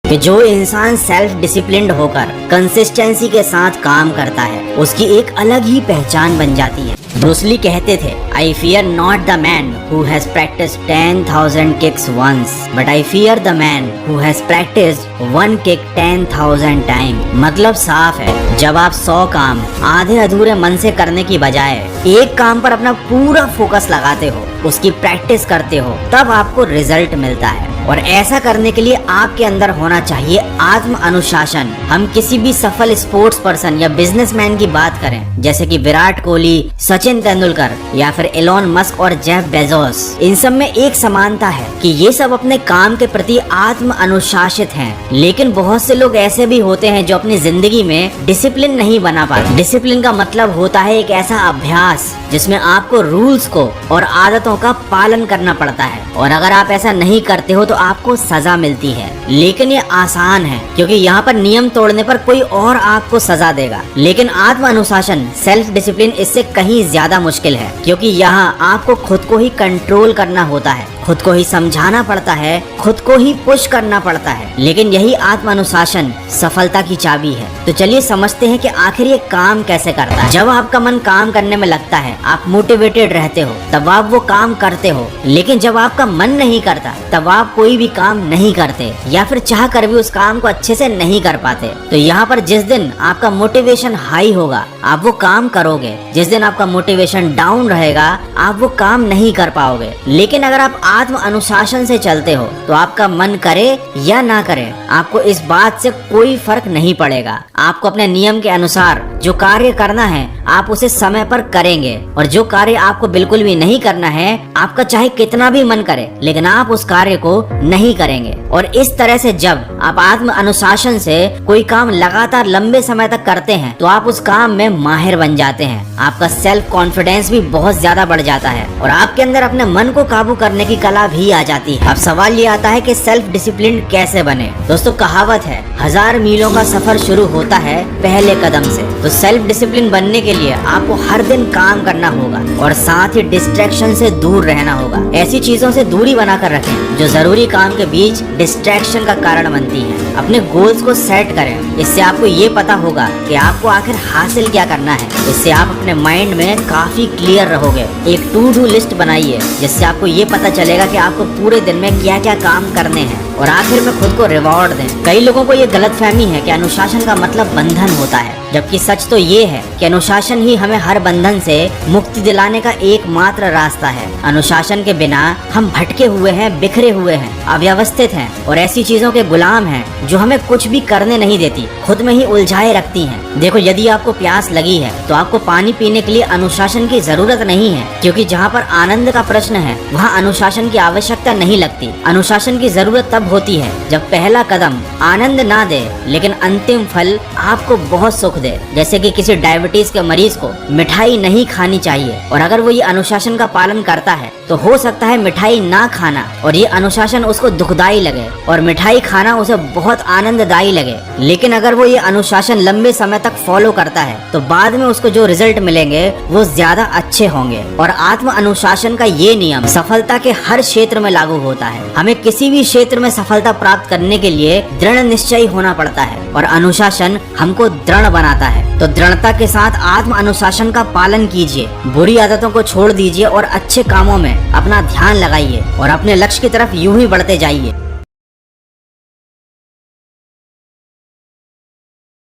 कि जो इंसान सेल्फ डिसिप्लिन्ड होकर कंसिस्टेंसी के साथ काम करता है उसकी एक अलग ही पहचान बन जाती है। ब्रूस ली कहते थे, I fear not the man who has practised 10,000 kicks once but I fear the man who has practised 1 kick 10,000 time. मतलब साफ है, जब आप 100 काम आधे अधूरे मन से करने की बजाय एक काम पर अपना पूरा फोकस लगाते हो, उसकी प्रैक्टिस करते हो, तब आपको रिजल्ट मिलता है। और ऐसा करने के लिए आपके अंदर होना चाहिए आत्म अनुशासन। हम किसी भी सफल स्पोर्ट्स पर्सन या बिजनेसमैन की बात करें, जैसे कि विराट कोहली, सचिन तेंदुलकर या फिर एलोन मस्क और जेफ बेजोस, इन सब में एक समानता है कि ये सब अपने काम के प्रति आत्म अनुशासित हैं। लेकिन बहुत से लोग ऐसे भी होते हैं जो अपनी जिंदगी में डिसिप्लिन नहीं बना पाते। डिसिप्लिन का मतलब होता है एक ऐसा अभ्यास जिसमें आपको रूल्स को और आदतों का पालन करना पड़ता है, और अगर आप ऐसा नहीं करते हो तो आपको सजा मिलती है। लेकिन ये आसान है क्योंकि यहाँ पर नियम तोड़ने पर कोई और आपको सजा देगा। लेकिन आत्म अनुशासन, सेल्फ डिसिप्लिन, इससे कहीं ज्यादा मुश्किल है, क्योंकि यहाँ आपको खुद को ही कंट्रोल करना होता है, खुद को ही समझाना पड़ता है, खुद को ही पुश करना पड़ता है। लेकिन यही आत्म अनुशासन सफलता की चाबी है। तो चलिए समझते हैं कि आखिर ये काम कैसे करता है। जब आपका मन काम करने में लगता है, आप मोटिवेटेड रहते हो, तब आप वो काम करते हो। लेकिन जब आपका मन नहीं करता, तब आप कोई भी काम नहीं करते, या फिर चाह कर भी उस काम को अच्छे से नहीं कर पाते। तो यहाँ पर जिस दिन आपका मोटिवेशन हाई होगा, आप वो काम करोगे। जिस दिन आपका मोटिवेशन डाउन रहेगा, आप वो काम नहीं कर पाओगे। लेकिन अगर आप आत्म अनुशासन से चलते हो तो आपका मन करे या ना करे, आपको इस बात से कोई फर्क नहीं पड़ेगा। आपको अपने नियम के अनुसार जो कार्य करना है, आप उसे समय पर करेंगे, और जो कार्य आपको बिल्कुल भी नहीं करना है, आपका चाहे कितना भी मन करे, लेकिन आप उस कार्य को नहीं करेंगे। और इस तरह से जब आप आत्म अनुशासन से कोई काम लगातार लंबे समय तक करते हैं, तो आप उस काम में माहिर बन जाते हैं। आपका सेल्फ कॉन्फिडेंस भी बहुत ज्यादा बढ़ जाता है, और आपके अंदर अपने मन को काबू करने की कला भी आ जाती है। अब सवाल ये आता है कि सेल्फ डिसिप्लिन कैसे बने। दोस्तों, कहावत है, 1000 मीलों का सफर शुरू होता है पहले कदम से। तो सेल्फ डिसिप्लिन बनने के लिए आपको हर दिन काम करना होगा, और साथ ही डिस्ट्रैक्शन से दूर रहना होगा। ऐसी चीजों से दूरी बनाकर रखें जो जरूरी काम के बीच डिस्ट्रैक्शन का कारण बनती है। अपने गोल्स को सेट करें, इससे आपको ये पता होगा कि आपको आखिर हासिल क्या करना है। इससे आप अपने माइंड में काफी क्लियर रहोगे। एक टू डू लिस्ट बनाइए, जिससे आपको ये पता चलेगा कि आपको पूरे दिन में क्या क्या काम करने हैं, और आखिर में खुद को रिवॉर्ड दें। कई लोगों को ये गलतफहमी है कि अनुशासन का मतलब बंधन होता है, जबकि सच तो ये है कि अनुशासन ही हमें हर बंधन से मुक्ति दिलाने का एकमात्र रास्ता है। अनुशासन के बिना हम भटके हुए हैं, बिखरे हुए हैं, अव्यवस्थित हैं, और ऐसी चीजों के गुलाम हैं जो हमें कुछ भी करने नहीं देती, खुद में ही उलझाए रखती हैं। देखो, यदि आपको प्यास लगी है तो आपको पानी पीने के लिए अनुशासन की जरूरत नहीं है, क्योंकि जहाँ पर आनंद का प्रश्न है वहाँ अनुशासन की आवश्यकता नहीं लगती। अनुशासन की जरूरत तब होती है जब पहला कदम आनंद ना दे, लेकिन अंतिम फल आपको बहुत सुख दे। जैसे कि किसी डायबिटीज के मरीज को मिठाई नहीं खानी चाहिए, और अगर वो ये अनुशासन का पालन करता है तो हो सकता है मिठाई ना खाना और ये अनुशासन उसको दुखदाई लगे, और मिठाई खाना उसे बहुत आनंददायी लगे। लेकिन अगर वो ये अनुशासन लंबे समय तक फॉलो करता है तो बाद में उसको जो रिजल्ट मिलेंगे वो ज्यादा अच्छे होंगे। और आत्म अनुशासन का ये नियम सफलता के हर क्षेत्र में लागू होता है। हमें किसी भी क्षेत्र में सफलता प्राप्त करने के लिए दृढ़ निश्चयी होना पड़ता है, और अनुशासन हमको दृढ़ बनाता है। तो दृढ़ता के साथ आत्म अनुशासन का पालन कीजिए, बुरी आदतों को छोड़ दीजिए और अच्छे कामों में अपना ध्यान लगाइए, और अपने लक्ष्य की तरफ यूं ही बढ़ते जाइए।